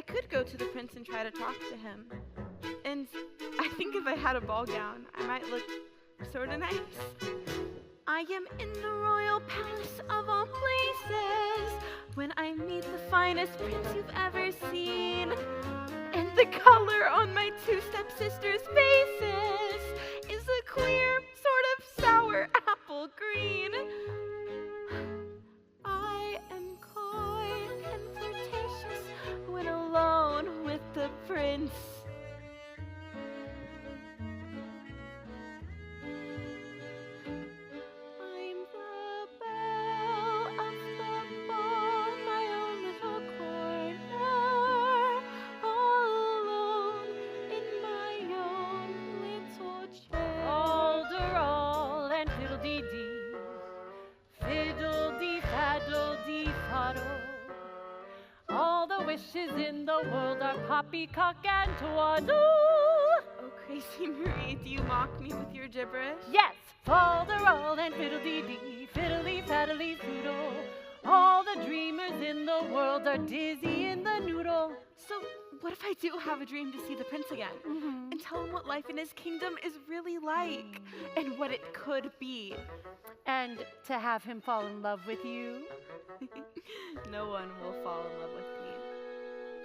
could go to the prince and try to talk to him. And I think if I had a ball gown, I might look sort of nice. I am in the royal palace of all places when I meet the finest prince you've ever seen. And the color on my two stepsisters' faces is a queer, sort of sour apple green. I am coy and flirtatious when alone with the prince. I'm the belle of the ball, my own little corner, all alone in my own little chair. Alderall and fiddle-dee-dee, fiddle-dee-faddle-dee-faddle. All the wishes in the world are poppycock and twaddle. Oh, crazy Marie, do you mock me with your gibberish? Yes, falderall and fiddle-dee-dee, fiddly-faddly-foodle. All the dreamers in the world are dizzy in the noodle. So, what if I do have a dream to see the prince again? And tell him what life in his kingdom is really like and what it could be. And to have him fall in love with you? No one will fall in love with me.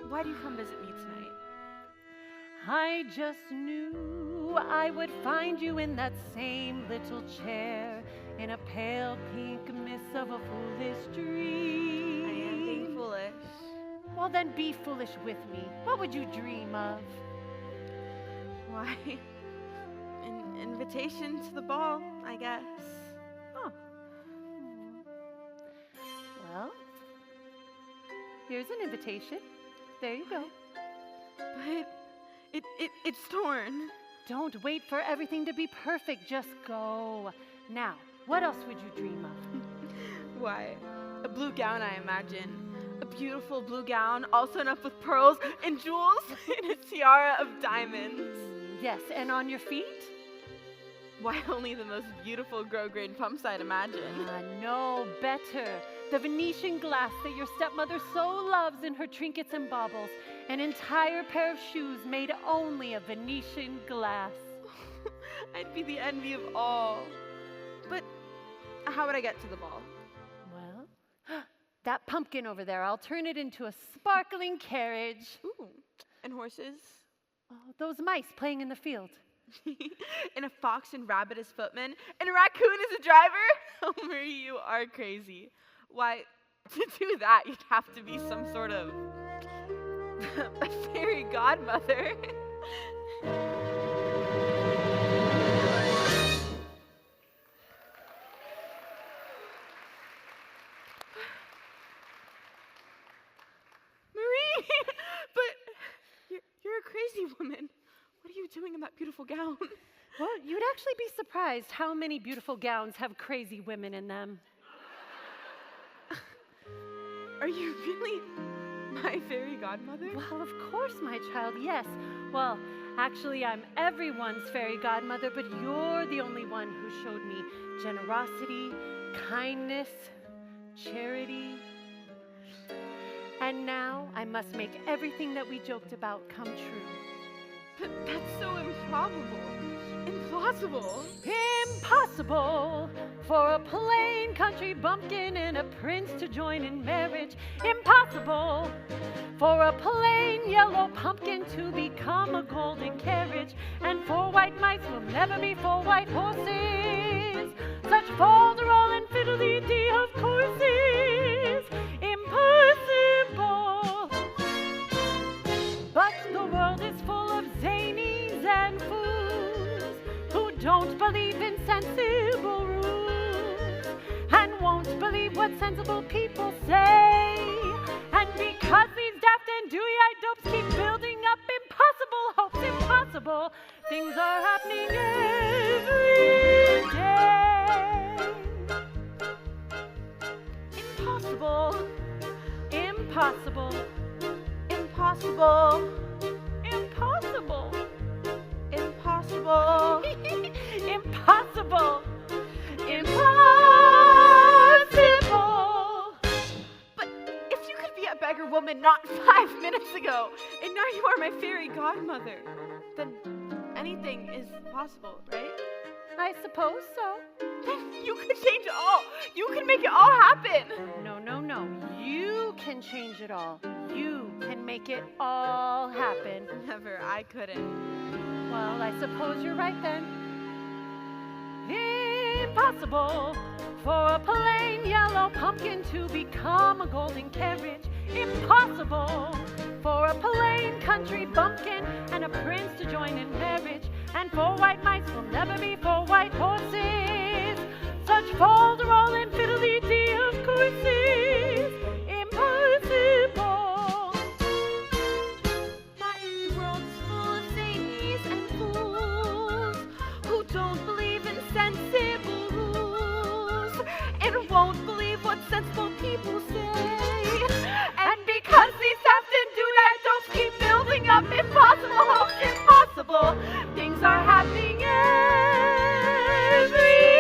Why do you come visit me tonight? I just knew I would find you in that same little chair in a pale pink mist of a foolish dream. I am being foolish. Well, then be foolish with me. What would you dream of? Why, an invitation to the ball, I guess. Oh. Well, here's an invitation. There you go. But it's torn. Don't wait for everything to be perfect. Just go. Now, what else would you dream of? Why, a blue gown, I imagine. A beautiful blue gown, all sewn up with pearls and jewels and a tiara of diamonds. Yes, and on your feet? Why, only the most beautiful grosgrain pumps, I'd imagine. No, better. The Venetian glass that your stepmother so loves in her trinkets and baubles. An entire pair of shoes made only of Venetian glass. I'd be the envy of all. But how would I get to the ball? Well, that pumpkin over there, I'll turn it into a sparkling carriage. Ooh, and horses? Oh, those mice playing in the field. And a fox and rabbit as footmen, and a raccoon as a driver? Oh, Marie, you are crazy. Why, to do that, you'd have to be some sort of a fairy godmother. Marie, but you're a crazy woman. What are you doing in that beautiful gown? Well, you'd actually be surprised how many beautiful gowns have crazy women in them. Are you really my fairy godmother? Well, of course, my child, yes. Well, actually, I'm everyone's fairy godmother, but you're the only one who showed me generosity, kindness, charity. And now I must make everything that we joked about come true. But that's so improbable. Impossible. Impossible for a plain country bumpkin and a prince to join in marriage. Impossible for a plain yellow pumpkin to become a golden carriage. And 4 white mice will never be 4 white horses. Such falderall and fiddly-dee, of course, is impossible. But the world is full of zanies and fools who don't believe in sensible rules and won't believe what sensible people say. And because these daft and dewy-eyed dopes keep building up impossible hopes, impossible things are happening every day. Impossible, impossible, Impossible. impossible. Impossible. Impossible. Impossible. But if you could be a beggar woman not 5 minutes ago, and now you are my fairy godmother. Then anything is possible, right? I suppose so. Then you could change it all. You can make it all happen. No. You can change it all. You can make it all happen. Never, I couldn't. Well, I suppose you're right then. Impossible for a plain yellow pumpkin to become a golden carriage. Impossible for a plain country bumpkin and a prince to join in marriage. And 4 white mice will never be 4 white horses. Such folderol and fiddly-dee of courses. Impossible. My world's full of zanies and fools who don't believe in sensible rules and won't believe what sensible people say. And because these have to do that, don't keep building up impossible, impossible. Things are happening every day.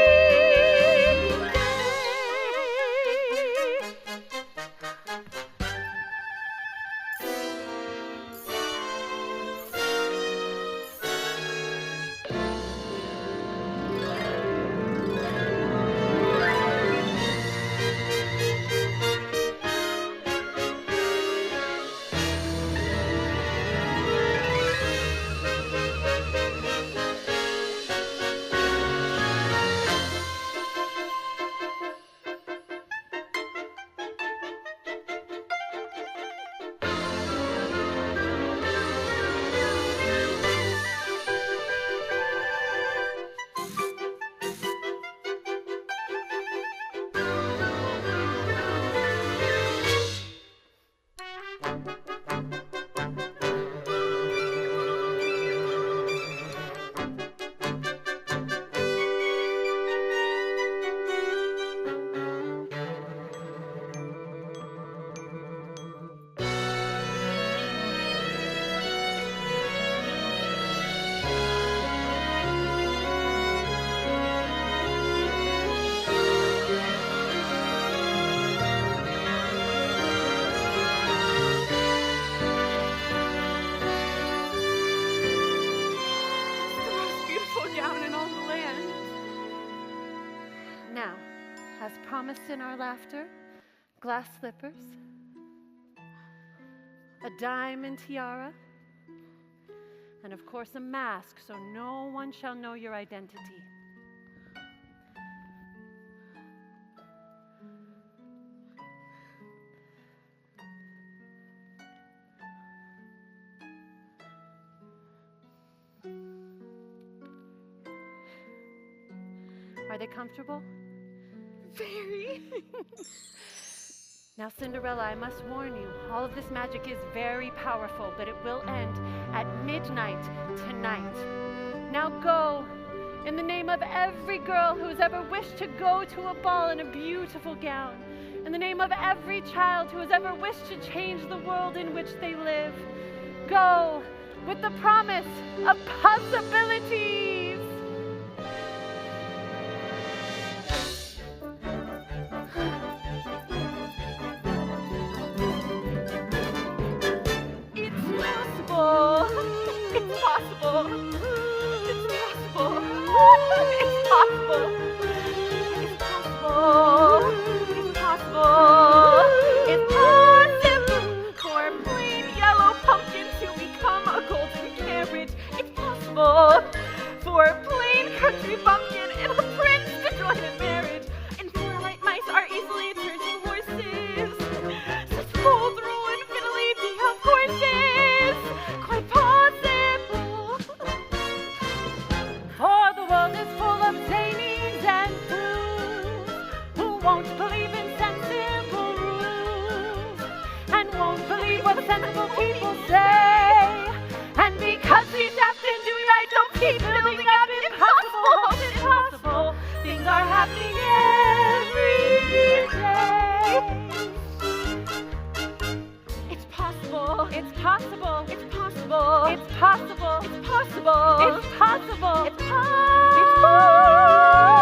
Now, as promised in our laughter, glass slippers, a diamond tiara, and of course a mask so no one shall know your identity. Are they comfortable? Very. Now, Cinderella, I must warn you, all of this magic is very powerful, but it will end at midnight tonight. Now go, in the name of every girl who has ever wished to go to a ball in a beautiful gown, in the name of every child who has ever wished to change the world in which they live. Go with the promise of possibilities. For a plain country bumpkin and a prince to join in marriage, and 4 light mice are easily turned to horses. Such bold rule and fiddly-dee of courses, quite possible. For the world is full of zanies and fools who won't believe in sensible rules and won't believe what sensible people say. And because these have to do right, don't keep building up impossible, impossible. Things are happening every day. It's possible. It's possible. It's possible. It's possible. It's possible. It's possible. It's possible.